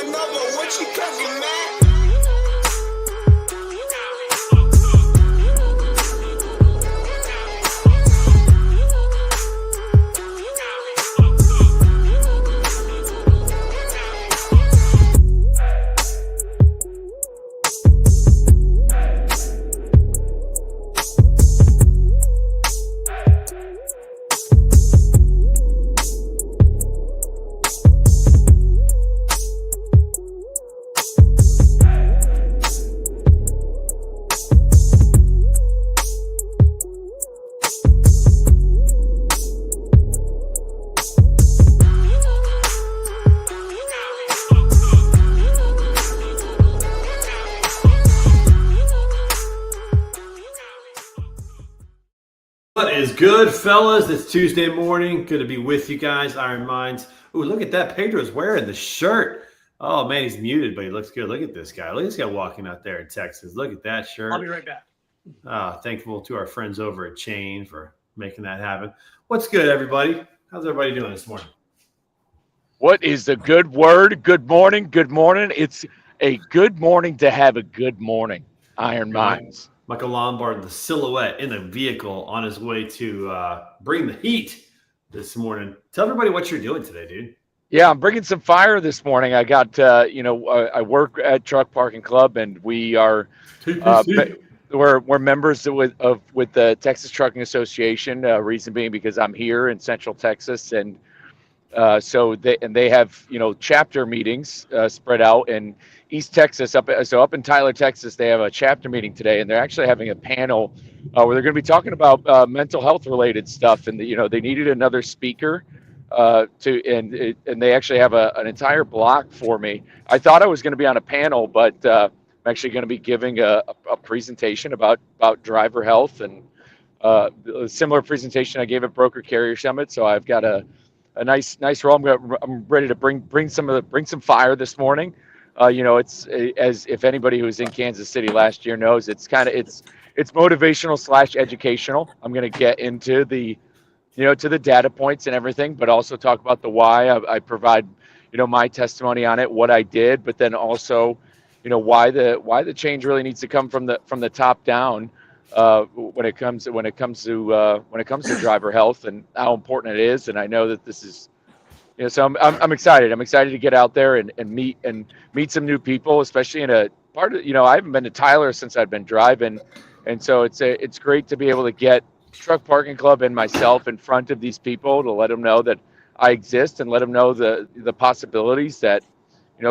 another. What you cooking, man? What is good, fellas? It's Tuesday morning. Good to be with you guys, Iron Minds. Ooh, look at that. Pedro's wearing the shirt. Oh, man, he's muted, but he looks good. Look at this guy. Look at this guy walking out there in Texas. Look at that shirt. I'll be right back. Thankful to our friends over at Chain for making that happen. What's good, everybody? How's everybody doing this morning? What is the good word? Good morning. Good morning. It's a good morning to have a good morning, Iron Minds. Michael Lombard, the silhouette in the vehicle on his way to bring the heat this morning. Tell everybody what you're doing today, dude. Yeah, I'm bringing some fire this morning. I got, I work at Truck Parking Club, and we are we're members with the Texas Trucking Association. Reason being because I'm here in Central Texas, and so they have chapter meetings spread out in East Texas. Up in Tyler, Texas, they have a chapter meeting today, and they're actually having a panel where they're going to be talking about mental health related stuff. And they needed another speaker and they actually have an entire block for me. I thought I was going to be on a panel, but I'm actually going to be giving a presentation about driver health, and a similar presentation I gave at Broker Carrier Summit. So I've got a nice role. I'm ready to bring some fire this morning. It's as if anybody who was in Kansas City last year knows, it's motivational / educational. I'm going to get into the data points and everything, but also talk about the why. I provide my testimony on it, what I did, but then also why the change really needs to come from the top down when it comes to driver health and how important it is. And I know that this is. So I'm excited. I'm excited to get out there and meet some new people, especially in a part of, I haven't been to Tyler since I've been driving. And so it's great to be able to get Truck Parking Club and myself in front of these people to let them know that I exist and let them know the possibilities that,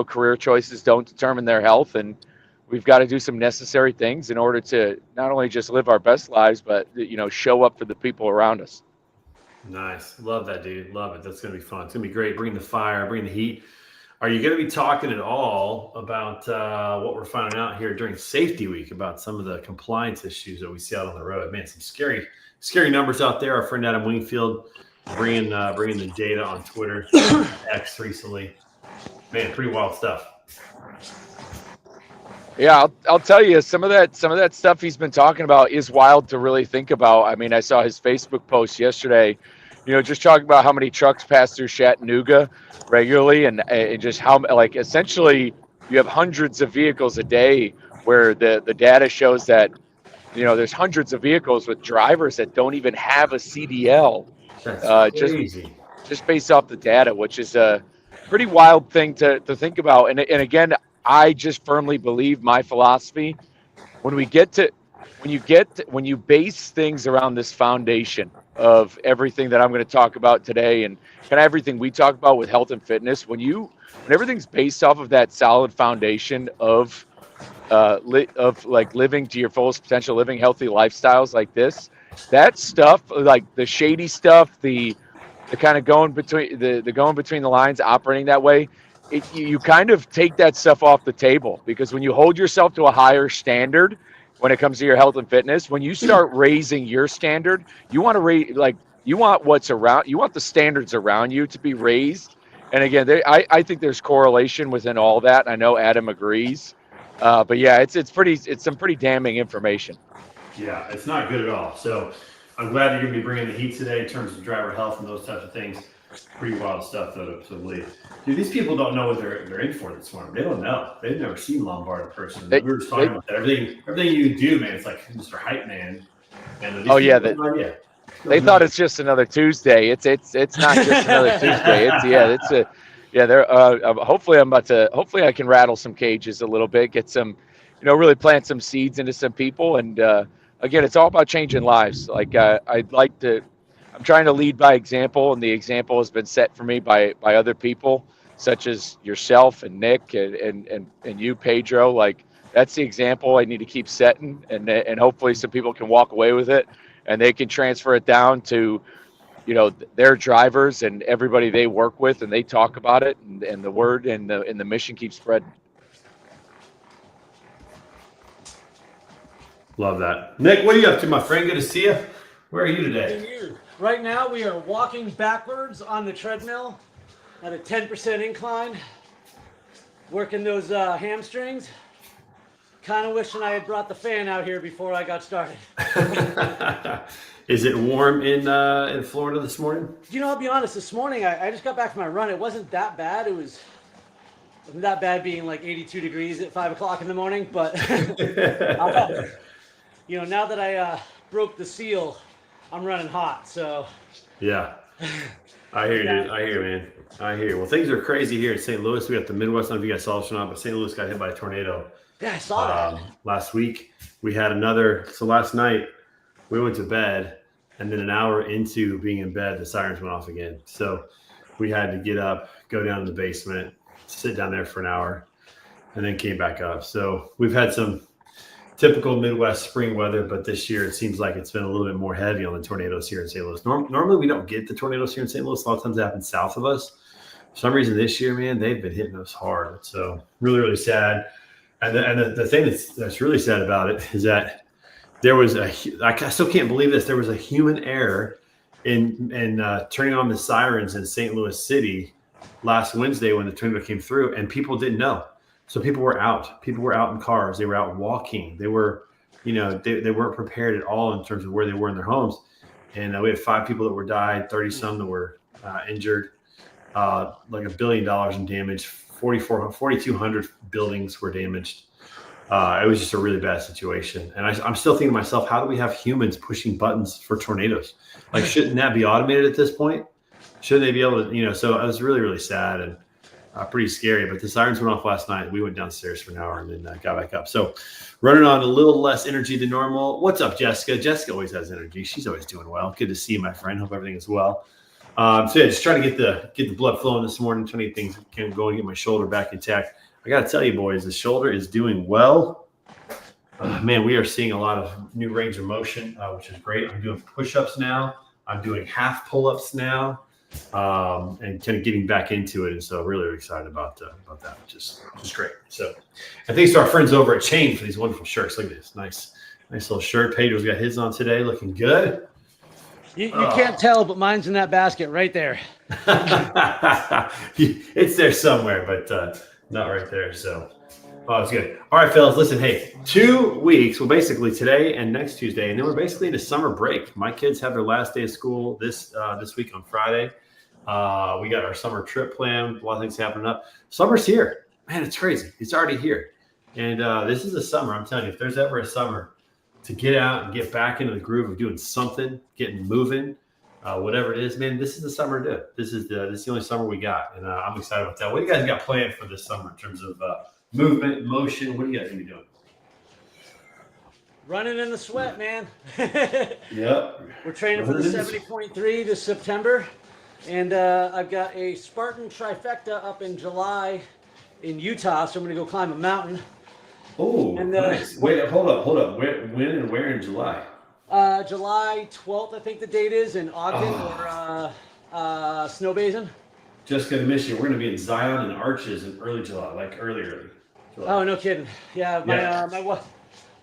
career choices don't determine their health. And we've got to do some necessary things in order to not only just live our best lives, but, show up for the people around us. Nice. Love that, dude. Love it. That's going to be fun. It's going to be great. Bring the fire, bring the heat. Are you going to be talking at all about what we're finding out here during Safety Week about some of the compliance issues that we see out on the road? Man, some scary numbers out there. Our friend Adam Wingfield bringing the data on Twitter, X recently. Man, pretty wild stuff. Yeah, I'll tell you, some of that stuff he's been talking about is wild to really think about. I mean, I saw his Facebook post yesterday, just talking about how many trucks pass through Chattanooga regularly, and just how, like, essentially you have hundreds of vehicles a day where the data shows that, there's hundreds of vehicles with drivers that don't even have a CDL. That's crazy. Just based off the data, which is a pretty wild thing to think about. And again, I just firmly believe my philosophy. When you base things around this foundation of everything that I'm going to talk about today, and kind of everything we talk about with health and fitness, when everything's based off of that solid foundation of living to your fullest potential, living healthy lifestyles like this, that stuff, like the shady stuff, the kind of going between the lines, operating that way, you kind of take that stuff off the table, because when you hold yourself to a higher standard when it comes to your health and fitness, when you start raising your standard, you want the standards around you to be raised. And again, I think there's correlation within all that. I know Adam agrees, but yeah, it's some pretty damning information. Yeah, it's not good at all. So I'm glad you're going to be bringing the heat today in terms of driver health and those types of things. Pretty wild stuff, though, to believe. Dude, these people don't know what they're in for this morning. They don't know. They've never seen Lombard in person. We were just talking about that. Everything you do, man, it's like Mr. Hype Man. And They thought it's just another Tuesday. It's not just another Tuesday. Hopefully I can rattle some cages a little bit, get some, really plant some seeds into some people. And again, it's all about changing lives. Like I'm trying to lead by example, and the example has been set for me by other people, such as yourself and Nick and you, Pedro. Like, that's the example I need to keep setting, and hopefully some people can walk away with it, and they can transfer it down to, their drivers and everybody they work with, and they talk about it, and the word and the mission keeps spreading. Love that. Nick, what are you up to, my friend? Good to see you. Where are you today? Right now, we are walking backwards on the treadmill at a 10% incline, working those hamstrings. Kind of wishing I had brought the fan out here before I got started. Is it warm in Florida this morning? I'll be honest, this morning I just got back from my run. It wasn't that bad. It wasn't that bad being like 82 degrees at 5 o'clock in the morning, but now that I broke the seal, I'm running hot, so. Yeah. I hear you, man. I hear you. Well, things are crazy here in St. Louis. We got the Midwest. I don't know if you guys saw this or not, but St. Louis got hit by a tornado. Yeah, I saw that. Last week. We had another. So last night, we went to bed, and then an hour into being in bed, the sirens went off again. So we had to get up, go down to the basement, sit down there for an hour, and then came back up. So we've had some typical Midwest spring weather, but this year it seems like it's been a little bit more heavy on the tornadoes here in St. Louis. Normally we don't get the tornadoes here in St. Louis. A lot of times they happen south of us. For some reason this year, man, they've been hitting us hard. So really, really sad. And the thing that's really sad about it is that there was I still can't believe this. There was a human error in turning on the sirens in St. Louis City last Wednesday when the tornado came through, and people didn't know. So people were out. People were out in cars. They were out walking. They were, they weren't prepared at all in terms of where they were in their homes. And we had 5 people that were died, 30 some that were injured, like $1 billion in damage. 4,200 buildings were damaged. It was just a really bad situation. And I'm still thinking to myself, how do we have humans pushing buttons for tornadoes? Like, shouldn't that be automated at this point? Shouldn't they be able to, so it was really, really sad and pretty scary. But the sirens went off last night. We went downstairs for an hour and then got back up. So running on a little less energy than normal. What's up, Jessica? Jessica always has energy. She's always doing well. Good to see you, my friend. Hope everything is well. Just trying to get the blood flowing this morning. Trying to get things going, get my shoulder back intact. I got to tell you, boys, the shoulder is doing well. Man, we are seeing a lot of new range of motion, which is great. I'm doing push-ups now. I'm doing half pull-ups now, and kind of getting back into it. And so really, really excited about that, which is great. So, and thanks to our friends over at Chain for these wonderful shirts. Look at this. Nice little shirt. Pedro's got his on today, looking good. You can't tell, but mine's in that basket right there. It's there somewhere, but not right there. So, it's good. All right, fellas, listen, hey, 2 weeks, well, basically today and next Tuesday, and then we're basically in a summer break. My kids have their last day of school this week on Friday. We got our summer trip planned. A lot of things happening up. Summer's here. Man, it's crazy. It's already here. And this is a summer. I'm telling you, if there's ever a summer to get out and get back into the groove of doing something, getting moving, whatever it is, man, this is the summer to do it. This is the only summer we got. And I'm excited about that. What do you guys got planned for this summer in terms of movement, motion? What do you guys be doing? Running in the sweat, man. Yep. We're training for the 70.3 this September. And I've got a Spartan trifecta up in July in Utah. So I'm going to go climb a mountain. Oh, nice. Wait, hold up. When and where in July? July 12th, I think the date is, in Ogden or Snow Basin. Just going to miss you. We're going to be in Zion and Arches in early July, like early July. Oh, no kidding. Yeah,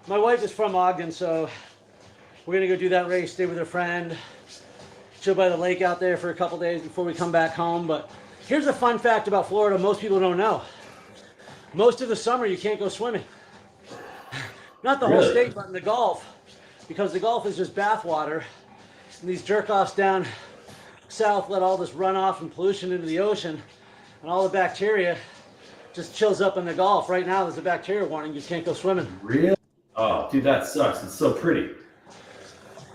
my wife is from Ogden, so we're going to go do that race, stay with her friend, chill by the lake out there for a couple days before we come back home. But here's a fun fact about Florida most people don't know. Most of the summer, you can't go swimming. Not the whole state, but in the Gulf, because the Gulf is just bathwater. And these jerk-offs down south let all this runoff and pollution into the ocean, and all the bacteria just chills up in the Gulf. Right now, there's a bacteria warning. You can't go swimming. Really? Oh, dude, that sucks. It's so pretty.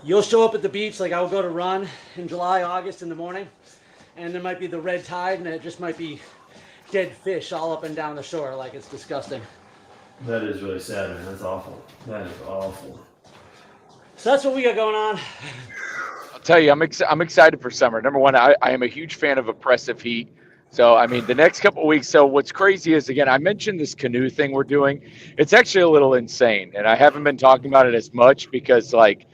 You'll show up at the beach, like I will go to run in July, August in the morning, and there might be the red tide, and it just might be dead fish all up and down the shore. Like, it's disgusting. That is really sad, man. That's awful. That is awful. So that's what we got going on. I'll tell you, I'm excited for summer. Number one, I am a huge fan of oppressive heat. So, I mean, the next couple of weeks. So what's crazy is, again, I mentioned this canoe thing we're doing. It's actually a little insane. And I haven't been talking about it as much because, like,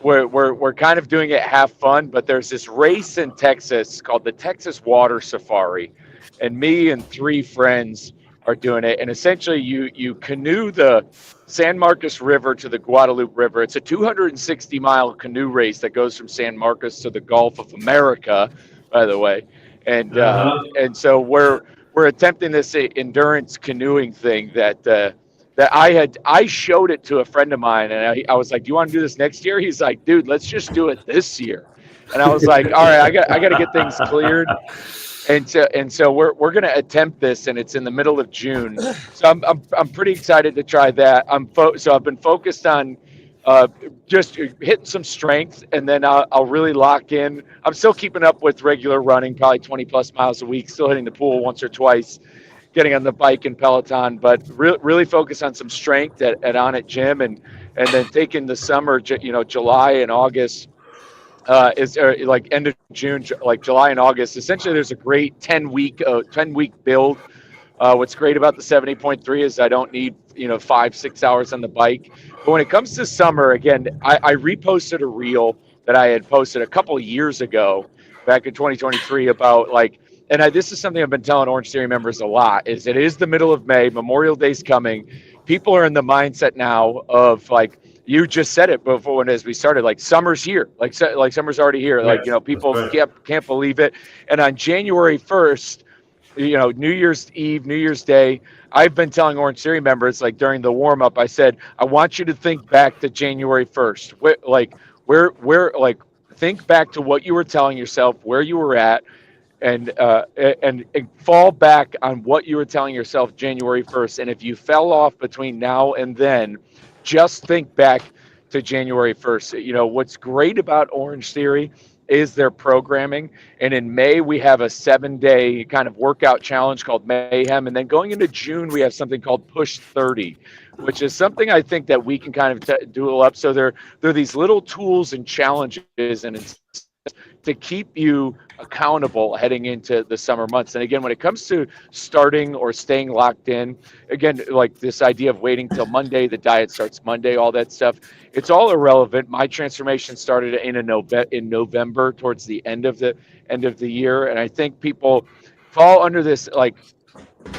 we're kind of doing it half fun. But there's this race in Texas called the Texas Water Safari. And me and 3 friends are doing it. And essentially, you canoe the San Marcos River to the Guadalupe River. It's a 260-mile canoe race that goes from San Marcos to the Gulf of America, by the way. And so we're attempting this endurance canoeing thing that I showed it to a friend of mine, and I was like, "Do you want to do this next year?" He's like, "Dude, let's just do it this year." And I was like, "All right, I got to get things cleared." And so we're going to attempt this, and it's in the middle of June. So I'm pretty excited to try that. So I've been focused on just hitting some strength, and then I'll really lock in. I'm still keeping up with regular running, probably 20 plus miles a week, still hitting the pool once or twice, getting on the bike and Peloton, but really focus on some strength at On It Gym, and then taking the summer, July and August, like end of June, like July and August. Essentially, there's a great 10-week build. What's great about the 70.3 is I don't need 5-6 hours on the bike. But when it comes to summer, again, I reposted a reel that I had posted a couple of years ago, back in 2023, about this is something I've been telling Orange Theory members a lot, is it is the middle of May, Memorial Day's coming. People are in the mindset now of, like, you just said it before as we started, like, summer's here, like summer's already here. Yes, like, people right. can't believe it. And on January 1st, New Year's Eve, New Year's Day, I've been telling Orange Theory members, like, during the warm up, I said, I want you to think back to January 1st. Think back to what you were telling yourself, where you were at, and fall back on what you were telling yourself January 1st. And if you fell off between now and then, just think back to January 1st. What's great about Orange Theory is their programming. And in May, we have a 7-day kind of workout challenge called Mayhem. And then going into June, we have something called Push 30, which is something I think that we can kind of do up. So there are these little tools and challenges and to keep you accountable heading into the summer months. And again, when it comes to starting or staying locked in, again, like this idea of waiting till Monday, the diet starts Monday, all that stuff, it's all irrelevant. My transformation started in November, towards the end of the year. And I think people fall under this, like,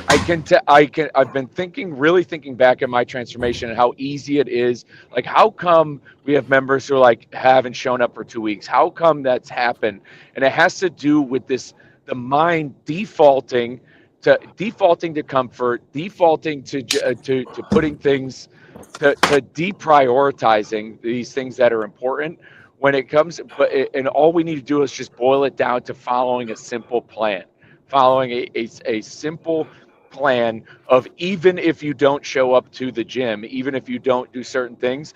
I've been really thinking back at my transformation and how easy it is. Like, how come we have members who haven't shown up for 2 weeks? How come that's happened? And it has to do with the mind defaulting to comfort, defaulting to putting things, to deprioritizing these things that are important when it comes. And all we need to do is just boil it down to following a simple plan. Following a simple plan of, even if you don't show up to the gym, even if you don't do certain things,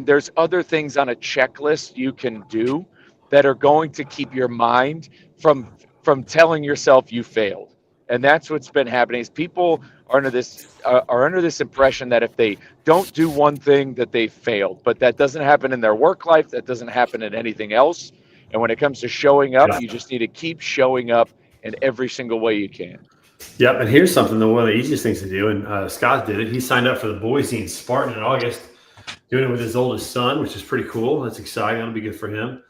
there's other things on a checklist you can do that are going to keep your mind from telling yourself you failed. And that's what's been happening, is people are under this impression that if they don't do one thing, that they failed. But that doesn't happen in their work life. That doesn't happen in anything else. And when it comes to showing up, you just need to keep showing up in every single way you can. Yep, and here's something, one of the easiest things to do, and Scott did it. He signed up for the Boise and Spartan in August, doing it with his oldest son, which is pretty cool. That's exciting. That'll be good for him.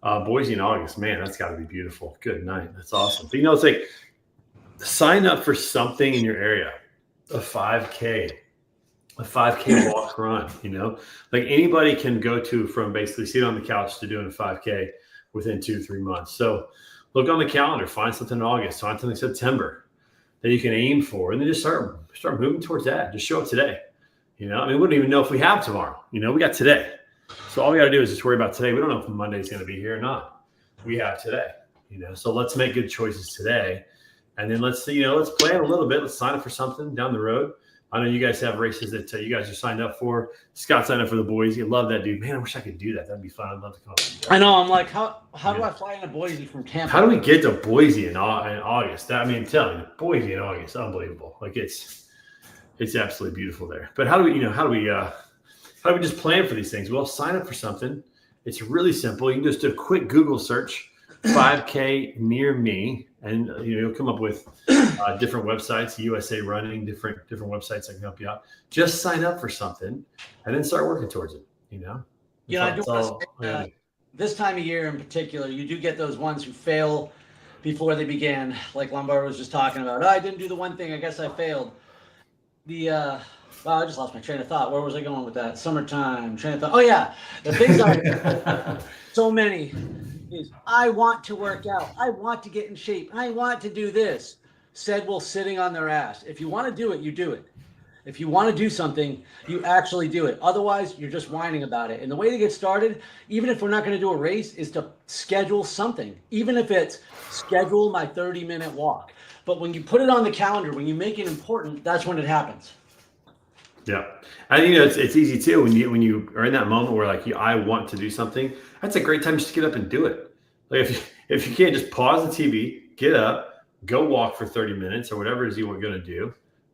Boise in August, man, that's got to be beautiful. Good night. That's awesome. But, it's like, sign up for something in your area, a 5K walk run, Like, anybody can go from basically sitting on the couch to doing a 5K within 2-3 months. So look on the calendar, find something in August, find something in September that you can aim for, and then just start moving towards that. Just show up today. We wouldn't even know if we have tomorrow. We got today. So all we got to do is just worry about today. We don't know if Monday's going to be here or not. We have today. So let's make good choices today. And then let's plan a little bit. Let's sign up for something down the road. I know you guys have races that you guys are signed up for. Scott signed up for the Boise. Love that dude. Man, I wish I could do that. That'd be fun. I'd love to come. I know. I'm like, how do I fly into Boise from Tampa? How do we get to Boise in August? I mean, tell me, Boise in August, unbelievable. Like it's absolutely beautiful there. But how do we just plan for these things? Well, sign up for something. It's really simple. You can just do a quick Google search, 5K near me, and you'll come up with different websites, USA Running, different websites that can help you out. Just sign up for something, and then start working towards it. I do want to say, this time of year in particular, you do get those ones who fail before they began, like Lombard was just talking about. Oh, I didn't do the one thing. I guess I failed. I just lost my train of thought. Where was I going with that? Summertime train of thought. Oh yeah, the things so many is I want to work out. I want to get in shape. I want to do this. Said while sitting on their ass. If you want to do it, you do it. If you want to do something, you actually do it. Otherwise, you're just whining about it. And the way to get started, even if we're not going to do a race, is to schedule something. Even if it's schedule my 30-minute walk. But when you put it on the calendar, when you make it important, that's when it happens. Yeah. And it's easy too when you are in that moment where like I want to do something. That's a great time just to get up and do it. Like if you can't just pause the TV, get up, go walk for 30 minutes or whatever it is you were going to do,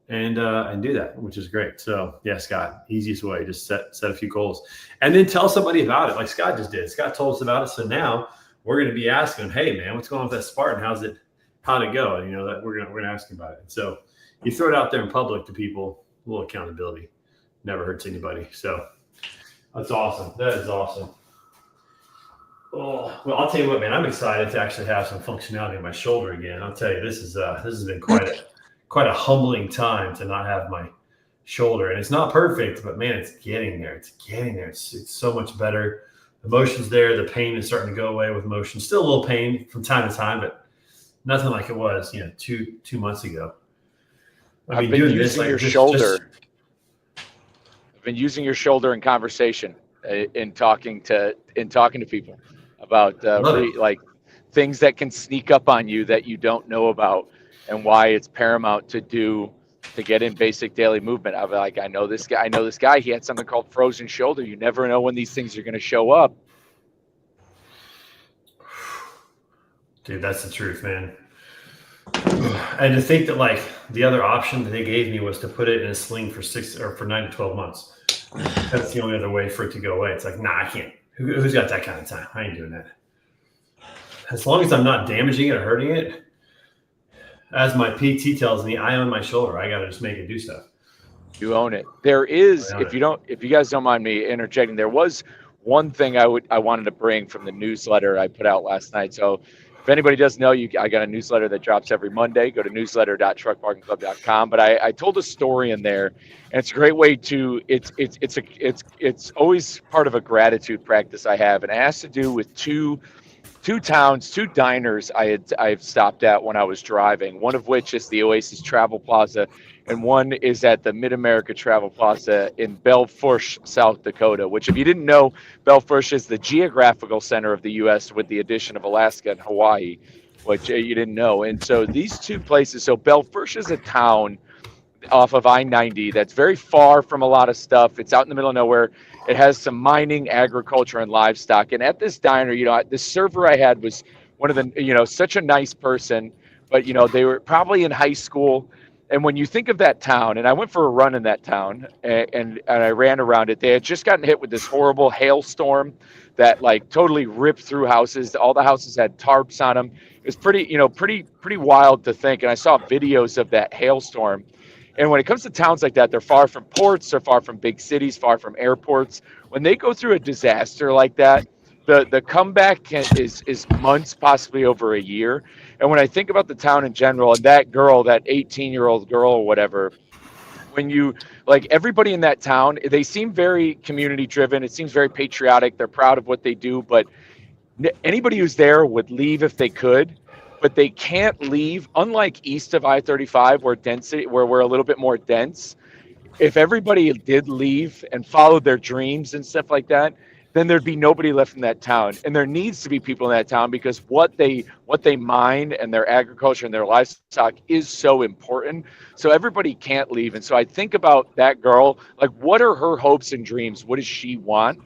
and do that, which is great. So yeah, Scott, easiest way, just set a few goals and then tell somebody about it, like Scott just did. Scott told us about it, so now we're going to be asking, hey man, what's going on with that Spartan? How'd it go? That we're gonna ask you about it. So you throw it out there in public to people. A little accountability never hurts anybody. So that's awesome. That is awesome. Oh, well, I'll tell you what, man, I'm excited to actually have some functionality in my shoulder again. I'll tell you, this has been quite a humbling time to not have my shoulder. And it's not perfect, but man, it's getting there. It's so much better. The motion's there. The pain is starting to go away with motion. Still a little pain from time to time, but nothing like it was, 2 months ago. I've been using your shoulder. I've been using your shoulder in conversation, in talking to people about like things that can sneak up on you that you don't know about, and why it's paramount to get in basic daily movement. I'm like, I know this guy. He had something called frozen shoulder. You never know when these things are going to show up. Dude, that's the truth, man. And to think that like the other option that they gave me was to put it in a sling for 9 to 12 months. That's the only other way for it to go away. It's like, nah, I can't. Who's got that kind of time? I ain't doing that. As long as I'm not damaging it or hurting it, as my PT tells me, I own my shoulder. I got to just make it do stuff. You own it. There is, if you guys don't mind me interjecting, there was one thing I wanted to bring from the newsletter I put out last night. So if anybody doesn't know, I got a newsletter that drops every Monday. Go to newsletter.truckparkingclub.com. But I told a story in there, and it's a great way to. It's always part of a gratitude practice I have, and it has to do with two diners I've stopped at when I was driving. One of which is the Oasis Travel Plaza, and one is at the Mid-America Travel Plaza in Belle Fourche, South Dakota, which, if you didn't know, Belle Fourche is the geographical center of the U.S. with the addition of Alaska and Hawaii, which you didn't know. And so these two places, so Belle Fourche is a town off of I-90 that's very far from a lot of stuff. It's out in the middle of nowhere. It has some mining, agriculture, and livestock. And at this diner, the server I had was one of the, such a nice person, but, they were probably in high school. And when you think of that town, and I went for a run in that town, and I ran around it, they had just gotten hit with this horrible hailstorm that like totally ripped through houses. All the houses had tarps on them. It was pretty wild to think. And I saw videos of that hailstorm. And when it comes to towns like that, they're far from ports, they're far from big cities, far from airports. When they go through a disaster like that, the comeback is months, possibly over a year. And when I think about the town in general, and that girl, that 18-year-old girl or whatever, when you, like, everybody in that town, they seem very community driven. It seems very patriotic. They're proud of what they do, but anybody who's there would leave if they could, but they can't leave. Unlike east of I-35, where we're a little bit more dense, if everybody did leave and followed their dreams and stuff like that, then there'd be nobody left in that town. And there needs to be people in that town because what they mine and their agriculture and their livestock is so important. So everybody can't leave. And so I think about that girl, like, what are her hopes and dreams? What does she want?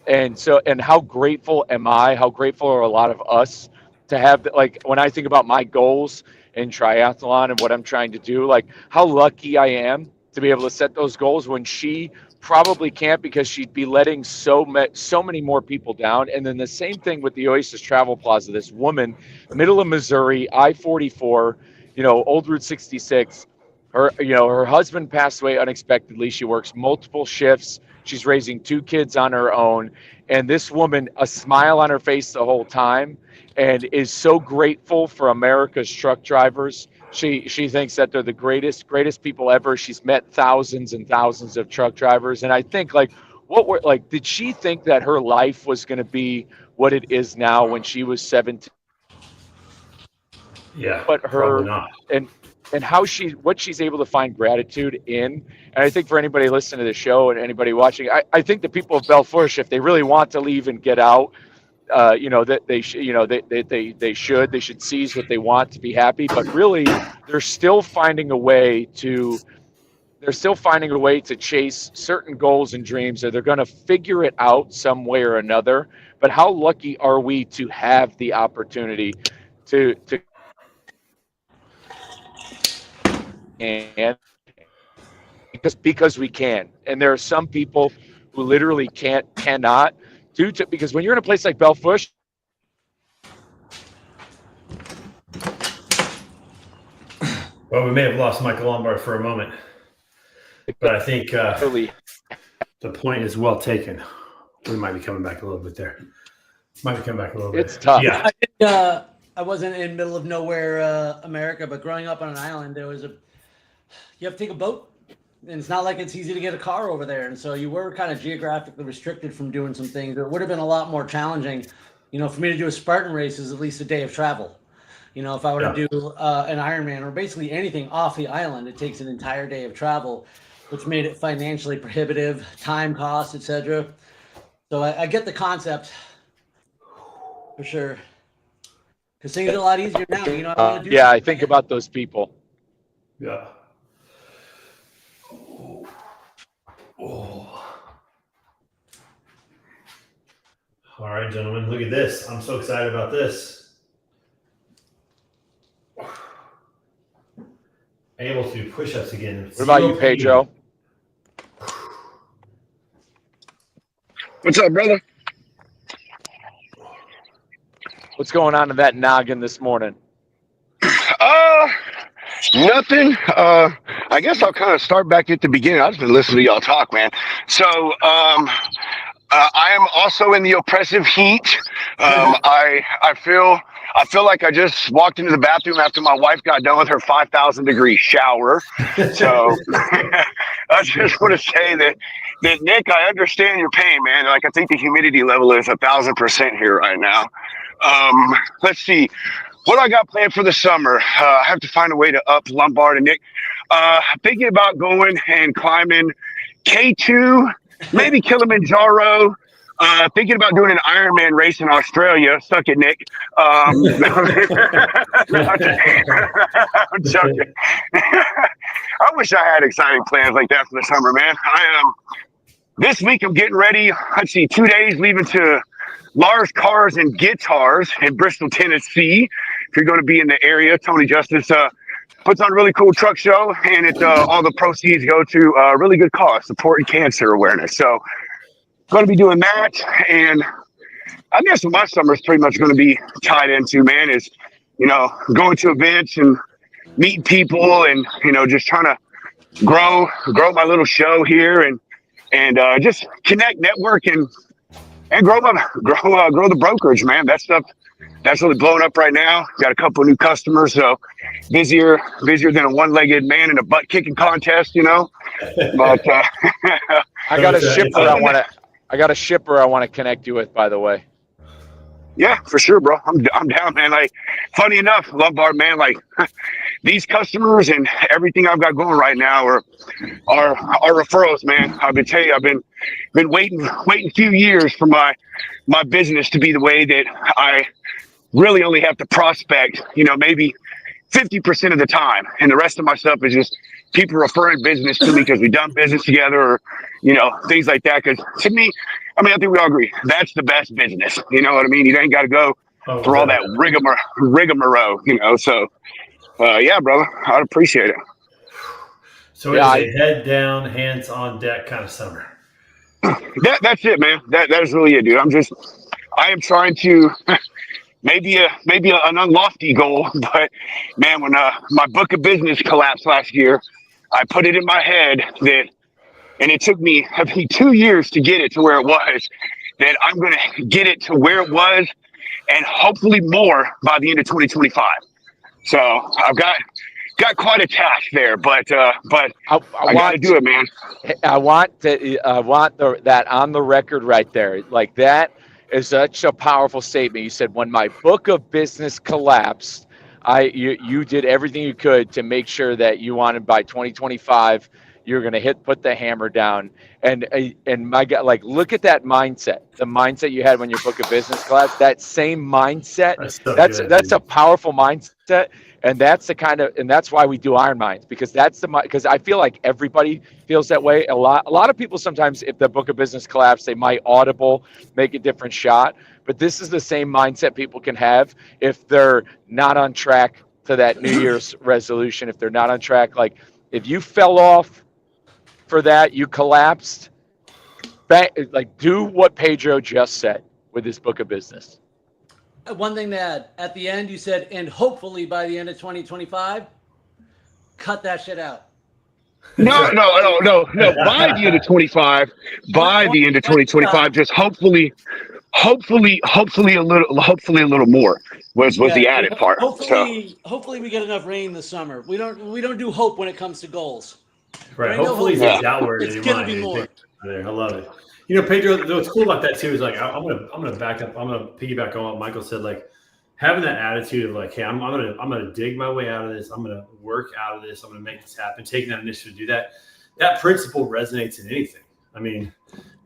And how grateful am I? How grateful are a lot of us to have, like, when I think about my goals in triathlon and what I'm trying to do, like, how lucky I am to be able to set those goals when she probably can't, because she'd be letting so many more people down. And then the same thing with the Oasis Travel Plaza. This woman, middle of Missouri, I-44, Old Route 66. Her husband passed away unexpectedly. She works multiple shifts. She's raising 2 kids on her own. And this woman, a smile on her face the whole time, and is so grateful for America's truck drivers. She thinks that they're the greatest people ever. She's met thousands and thousands of truck drivers. And I think, like, did she think that her life was going to be what it is now when she was 17? Yeah, but probably not. And what she's able to find gratitude in. And I think for anybody listening to the show and anybody watching, I think the people of Belle Fourche, if they really want to leave and get out, that they should seize what they want to be happy. But really, they're still finding a way to chase certain goals and dreams, or they're going to figure it out some way or another. But how lucky are we to have the opportunity to and because we can. And there are some people who literally cannot because when you're in a place like Belle Fourche, Well, we may have lost Michael Lombard for a moment, but I think the point is well taken. We might be coming back a little bit there. It's tough. Yeah. I wasn't in middle of nowhere, America, but growing up on an island, you have to take a boat. And it's not like it's easy to get a car over there. And so you were kind of geographically restricted from doing some things. It would have been a lot more challenging, for me to do a Spartan race is at least a day of travel. If I were to do an Ironman or basically anything off the island, it takes an entire day of travel, which made it financially prohibitive, time costs, etc. So I get the concept for sure. Because things are a lot easier now. I think about those people. Yeah. Oh. All right, gentlemen, look at this. I'm so excited about this. Able to do push-ups again. What about you, Pedro? What's up, brother? What's going on in that noggin this morning? Nothing. I guess I'll kind of start back at the beginning. I've just been listening to y'all talk, man. So, I am also in the oppressive heat. I feel like I just walked into the bathroom after my wife got done with her 5,000-degree shower. So, I just want to say that Nick, I understand your pain, man. Like, I think the humidity level is 1,000% here right now. Let's see. What I got planned for the summer, I have to find a way to up Lombard and Nick. Thinking about going and climbing K2, maybe Kilimanjaro. Thinking about doing an Ironman race in Australia. Suck it, Nick. I'm joking. I wish I had exciting plans like that for the summer, man. This week I'm getting ready. Let's see, 2 days leaving to Lars Cars and Guitars in Bristol, Tennessee. If you're going to be in the area, Tony Justice puts on a really cool truck show, and all the proceeds go to a really good cause, supporting cancer awareness. So, going to be doing that, and I guess what my summer is pretty much going to be tied into, man, is going to events and meeting people, and just trying to grow my little show here, and just connect, network, and grow the brokerage, man. That stuff that's really blowing up right now. Got a couple of new customers, so busier than a one-legged man in a butt kicking contest, But I got a shipper I want to connect you with, by the way. Yeah, for sure, bro. I'm down, man. Like, funny enough, Lombard, man, like these customers and everything I've got going right now are referrals, man. I've been telling you, I've been waiting a few years for my business to be the way that I really only have to prospect, maybe 50% of the time. And the rest of my stuff is just people referring business to me because we've done business together or, things like that. Because to me, I think we all agree that's the best business. You know what I mean? You ain't got to go through all that rigmarole, So, yeah, brother, I'd appreciate it. So it's a head down, hands on deck kind of summer. That's it, man. That is really it, dude. I am trying to maybe an unlofty goal, but man, when my book of business collapsed last year, I put it in my head that, and it took me, 2 years to get it to where it was, that I'm going to get it to where it was and hopefully more by the end of 2025. So I've got quite a task there, but I got to do it, man. I want that on the record right there. Like, that is such a powerful statement. You said, when my book of business collapsed, you did everything you could to make sure that you wanted by 2025 you're going to put the hammer down. And my God, like, look at that mindset. The mindset you had when your book of business collapsed. That same mindset. That's a powerful mindset. And that's and that's why we do Iron Minds, because because I feel like everybody feels that way. A lot of people, sometimes if the book of business collapse, they might audible, make a different shot. But this is the same mindset people can have if they're not on track to that New Year's resolution. If they're not on track, like if you fell off for that, you collapsed, like, do what Pedro just said with his book of business. One thing to add, at the end you said, and hopefully by the end of 2025, cut that shit out. No. By the end of 25, by the end of 2025, just hopefully a little more was the added part. Hopefully we get enough rain this summer. We don't do hope when it comes to goals. Right. Hopefully it's outward. It's gonna be more. I love it. Pedro, what's cool about that too is, like, I'm gonna back up. I'm gonna piggyback on what Michael said. Like, having that attitude of, like, hey, I'm gonna dig my way out of this. I'm gonna work out of this. I'm gonna make this happen. Taking that initiative to do that. That principle resonates in anything. I mean,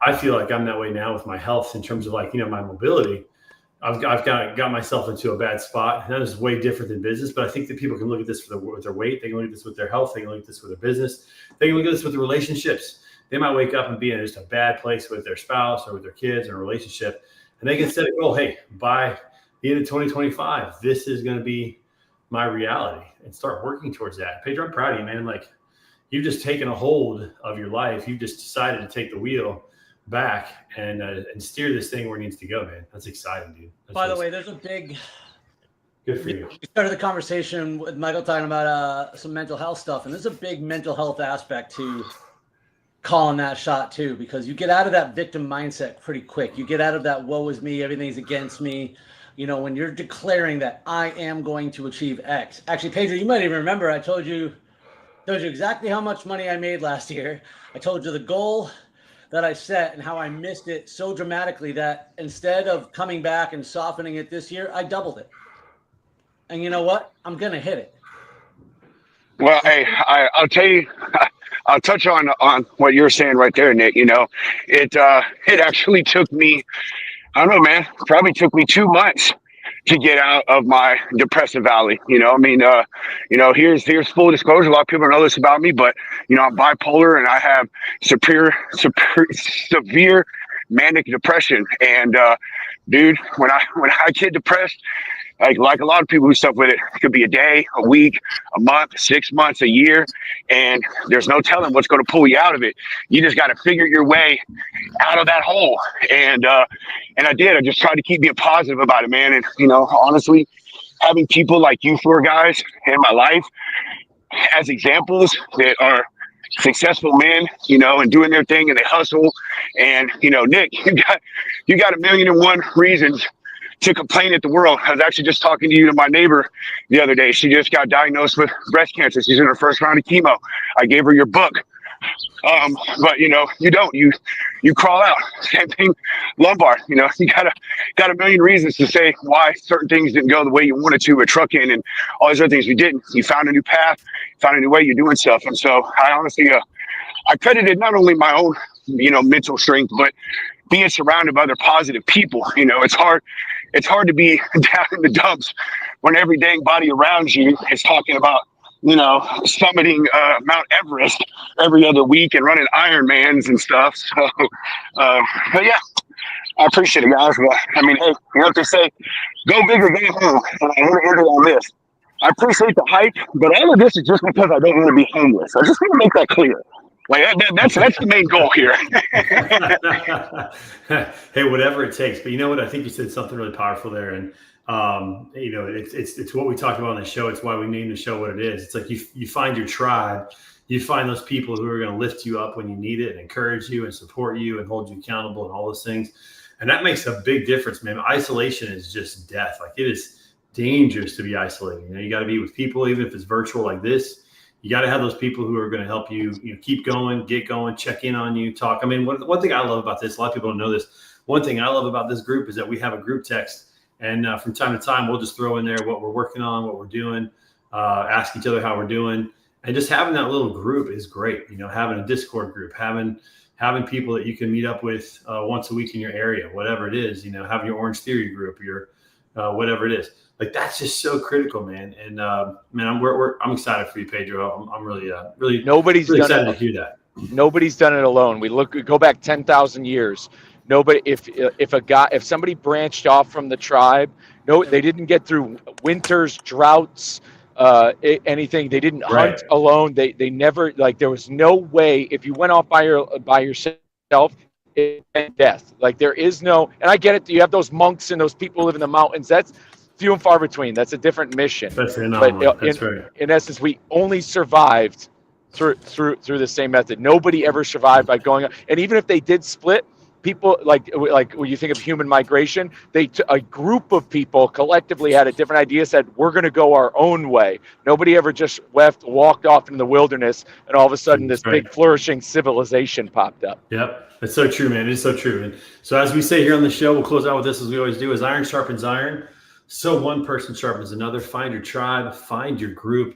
I feel like I'm that way now with my health in terms of, like, my mobility. I've got myself into a bad spot. That is way different than business, but I think that people can look at this with their weight. They can look at this with their health. They can look at this with their business. They can look at this with their relationships. They might wake up and be in just a bad place with their spouse or with their kids or a relationship, and they can set a goal. Hey, by the end of 2025, this is going to be my reality, and start working towards that. Pedro, I'm proud of you, man. Like, you've just taken a hold of your life. You've just decided to take the wheel back and steer this thing where it needs to go, man. That's exciting, dude. By the way, there's a big. Good for you. We started the conversation with Michael talking about some mental health stuff, and there's a big mental health aspect to calling that shot too, because you get out of that victim mindset pretty quick. You get out of that woe is me, everything's against me. When you're declaring that I am going to achieve X. Actually, Pedro, you might even remember I told you exactly how much money I made last year. I told you the goal that I set and how I missed it so dramatically that instead of coming back and softening it this year, I doubled it. And you know what? I'm going to hit it. Well, hey, I'll tell you, I'll touch on what you're saying right there, Nick. It actually took me, I don't know, man, probably took me 2 months to get out of my depressive valley. Here's full disclosure. A lot of people don't know this about me, but I'm bipolar and I have severe manic depression. And dude, when I get depressed, like a lot of people who suffer with it, it could be a day, a week, a month, 6 months, a year, and there's no telling what's going to pull you out of it. You just got to figure your way out of that hole. And I did. I just tried to keep being positive about it, man. And honestly, having people like you four guys in my life as examples that are successful men, and doing their thing, and they hustle. And Nick, you got 1,000,001 reasons to complain at the world. I was actually just talking to my neighbor the other day. She just got diagnosed with breast cancer. She's in her first round of chemo. I gave her your book. But you know, you don't. You crawl out. Same thing, lumbar. You know, you got a million reasons to say why certain things didn't go the way you wanted to with trucking and all these other things. You didn't. You found a new path, found a new way you're doing stuff. And so I honestly, I credited not only my own, you know, mental strength, but being surrounded by other positive people. You know, it's hard to be down in the dumps when every dang body around you is talking about, you know, summiting Mount Everest every other week and running Ironmans and stuff. So, but yeah, I appreciate it, guys. But I mean, hey, you know what they say, go big or go home. And I want to end it on this. I appreciate the hype, but all of this is just because I don't want to be homeless. I just want to make that clear. Like that's the main goal here. Hey, whatever it takes. But you know what? I think you said something really powerful there, and you know, it's what we talked about on the show. It's why we named the show what it is. It's like you find your tribe, you find those people who are going to lift you up when you need it, and encourage you, and support you, and hold you accountable, and all those things. And that makes a big difference, man. Isolation is just death. Like, it is dangerous to be isolated. You know, you got to be with people, even if it's virtual like this. You got to have those people who are going to help you, you know, keep going, get going, check in on you, talk. I mean, one thing I love about this, a lot of people don't know this. One thing I love about this group is that we have a group text, and from time to time, we'll just throw in there what we're working on, what we're doing, ask each other how we're doing, and just having that little group is great. You know, having a Discord group, having people that you can meet up with once a week in your area, whatever it is. You know, having your Orange Theory group, your whatever it is. Like, that's just so critical, man. And man, I'm excited for you, Pedro. I'm really Nobody's really done excited it. to hear that. Nobody's done it alone. Go back 10,000 years. Nobody, if somebody branched off from the tribe, no, they didn't get through winters, droughts, anything. They didn't hunt alone. They never, like, there was no way, if you went off by yourself, it meant death. Like, there is no, and I get it. You have those monks and those people who live in the mountains. That's few and far between. That's a different mission. That's an anomaly. That's right. In essence, we only survived through the same method. Nobody ever survived by going. And even if they did split, people like when you think of human migration, a group of people collectively had a different idea. Said, we're going to go our own way. Nobody ever just walked off into the wilderness, and all of a sudden this big flourishing civilization popped up. Yep. It's so true, man. It is so true. And so, as we say here on the show, we'll close out with this as we always do: as iron sharpens iron, so one person sharpens another. Find your tribe, find your group,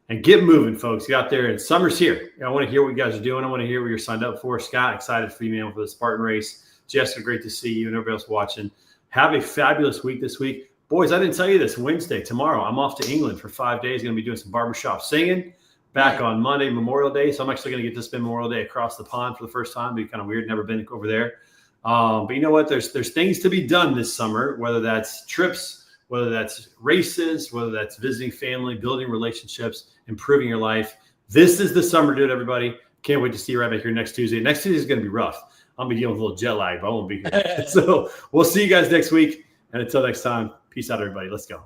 and get moving, folks. Get out there, and summer's here. I want to hear what you guys are doing. I want to hear what you're signed up for. Scott, excited for you, man, for the Spartan race. Jessica, great to see you, and everybody else watching. Have a fabulous week this week. Boys, I didn't tell you this. Wednesday, tomorrow, I'm off to England for 5 days. Going to be doing some barbershop singing. Back on Monday, Memorial Day. So I'm actually going to get to spend Memorial Day across the pond for the first time. It'll be kind of weird. Never been over there. But you know what? There's things to be done this summer, whether that's trips, whether that's races, whether that's visiting family, building relationships, improving your life. This is the summer, dude, everybody. Can't wait to see you right back here next Tuesday. Next Tuesday is going to be rough. I'll be dealing with a little jet lag, but I won't be here. So we'll see you guys next week. And until next time, peace out, everybody. Let's go.